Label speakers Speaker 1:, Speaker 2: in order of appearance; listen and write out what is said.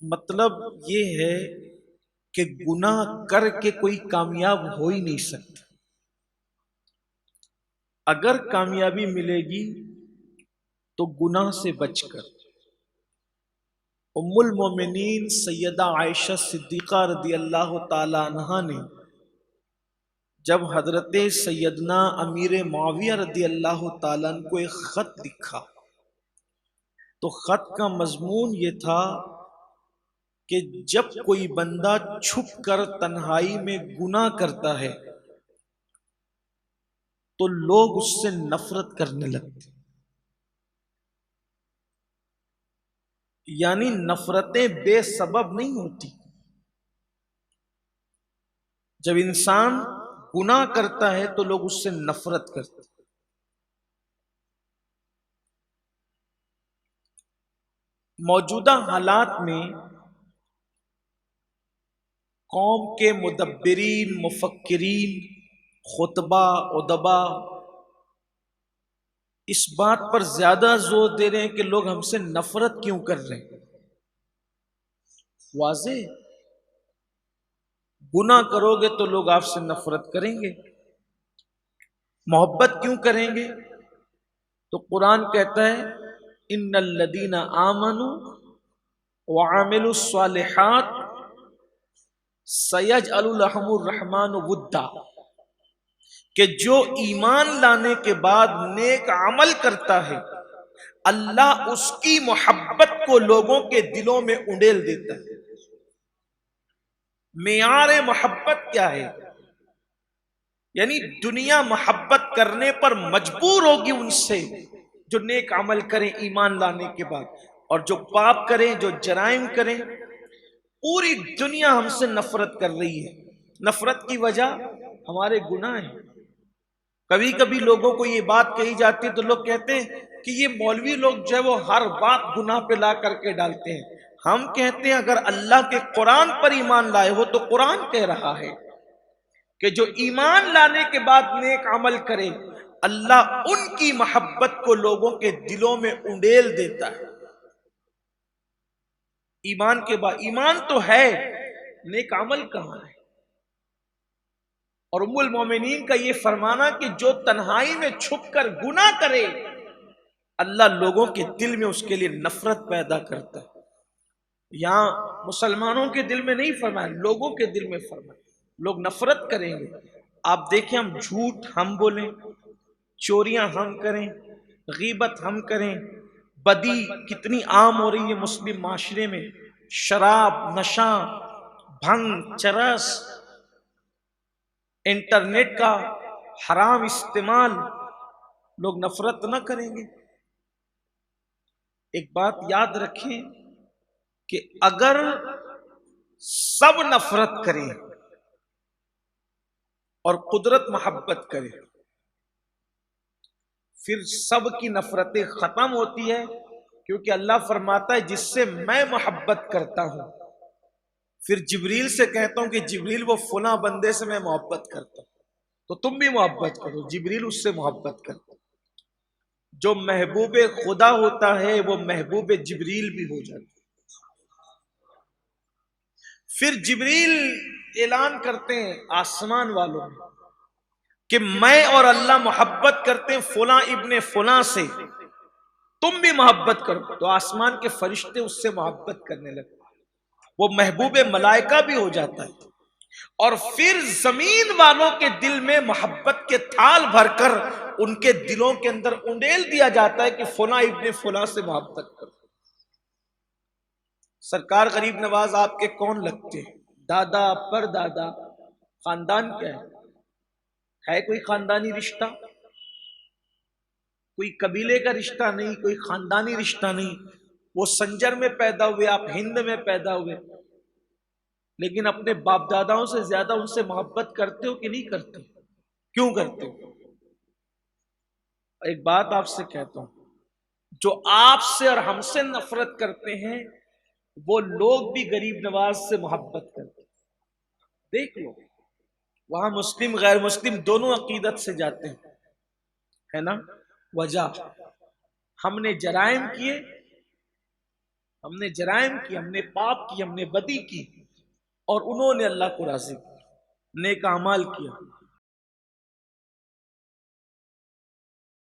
Speaker 1: مطلب یہ ہے کہ گناہ کر کے کوئی کامیاب ہو ہی نہیں سکتا۔ اگر کامیابی ملے گی تو گناہ سے بچ کر۔ ام المومنین سیدہ عائشہ صدیقہ رضی اللہ تعالی عنہا نے جب حضرت سیدنا امیر معاویہ رضی اللہ تعالیٰ عنہ کو ایک خط لکھا تو خط کا مضمون یہ تھا کہ جب کوئی بندہ چھپ کر تنہائی میں گناہ کرتا ہے تو لوگ اس سے نفرت کرنے لگتے، یعنی نفرتیں بے سبب نہیں ہوتی۔ جب انسان گناہ کرتا ہے تو لوگ اس سے نفرت کرتے۔ موجودہ حالات میں قوم کے مدبرین، مفکرین، خطبہ، ادبا اس بات پر زیادہ زور دے رہے ہیں کہ لوگ ہم سے نفرت کیوں کر رہے ہیں۔ واضح گناہ کرو گے تو لوگ آپ سے نفرت کریں گے، محبت کیوں کریں گے؟ تو قرآن کہتا ہے ان الذین آمنوا وعملوا الصالحات سیجعل لهم الرحمن ودا، کہ جو ایمان لانے کے بعد نیک عمل کرتا ہے اللہ اس کی محبت کو لوگوں کے دلوں میں انڈیل دیتا ہے۔ معیار محبت کیا ہے؟ یعنی دنیا محبت کرنے پر مجبور ہوگی ان سے جو نیک عمل کریں ایمان لانے کے بعد، اور جو پاپ کریں، جو جرائم کریں، پوری دنیا ہم سے نفرت کر رہی ہے۔ نفرت کی وجہ ہمارے گناہ ہیں۔ کبھی کبھی لوگوں کو یہ بات کہی جاتی ہے تو لوگ کہتے ہیں کہ یہ مولوی لوگ جو ہے وہ ہر بات گناہ پہ لا کر کے ڈالتے ہیں۔ ہم کہتے ہیں اگر اللہ کے قرآن پر ایمان لائے ہو تو قرآن کہہ رہا ہے کہ جو ایمان لانے کے بعد نیک عمل کرے اللہ ان کی محبت کو لوگوں کے دلوں میں انڈیل دیتا ہے۔ ایمان کے بعد ایمان تو ہے، نیک عمل کہاں ہے؟ اور ام المومنین کا یہ فرمانا کہ جو تنہائی میں چھپ کر گناہ کرے اللہ لوگوں کے دل میں اس کے لیے نفرت پیدا کرتا ہے۔ یہاں مسلمانوں کے دل میں نہیں فرمایا، لوگوں کے دل میں فرمایا، لوگ نفرت کریں گے۔ آپ دیکھیں ہم جھوٹ ہم بولیں، چوریاں ہم کریں، غیبت ہم کریں، بدی کتنی عام ہو رہی ہے مسلم معاشرے میں، شراب، نشہ، بھنگ، چرس، انٹرنیٹ کا حرام استعمال، لوگ نفرت نہ کریں گے۔ ایک بات یاد رکھیں کہ اگر سب نفرت کریں اور قدرت محبت کرے پھر سب کی نفرتیں ختم ہوتی ہے، کیونکہ اللہ فرماتا ہے جس سے میں محبت کرتا ہوں، پھر جبریل سے کہتا ہوں کہ جبریل وہ فلاں بندے سے میں محبت کرتا ہوں تو تم بھی محبت کرو، جبریل اس سے محبت کرتا ہے۔ جو محبوب خدا ہوتا ہے وہ محبوب جبریل بھی ہو جاتا ہے۔ پھر جبریل اعلان کرتے ہیں آسمان والوں میں کہ میں اور اللہ محبت کرتے ہیں فلاں ابن فلاں سے، تم بھی محبت کرو، تو آسمان کے فرشتے اس سے محبت کرنے لگتے، وہ محبوب ملائکہ بھی ہو جاتا ہے۔ اور پھر زمین والوں کے دل میں محبت کے تھال بھر کر ان کے دلوں کے اندر انڈیل دیا جاتا ہے کہ فلاں ابن فلاں سے محبت کرو۔ سرکار غریب نواز آپ کے کون لگتے ہیں؟ دادا، پر دادا، خاندان کیا ہے کوئی خاندانی رشتہ؟ کوئی قبیلے کا رشتہ نہیں، کوئی خاندانی رشتہ نہیں۔ وہ سنجر میں پیدا ہوئے، آپ ہند میں پیدا ہوئے، لیکن اپنے باپ داداؤں سے زیادہ ان سے محبت کرتے ہو کہ نہیں کرتے؟ کیوں کرتے ہو؟ ایک بات آپ سے کہتا ہوں، جو آپ سے اور ہم سے نفرت کرتے ہیں وہ لوگ بھی غریب نواز سے محبت کرتے ہیں۔ دیکھ لو، وہاں مسلم غیر مسلم دونوں عقیدت سے جاتے ہیں، ہے نا؟ وجہ ہم نے جرائم کیے، ہم نے جرائم کی، ہم نے پاپ کی، ہم نے بدی کی، اور انہوں نے اللہ کو راضی کیا، نیک اعمال کیا،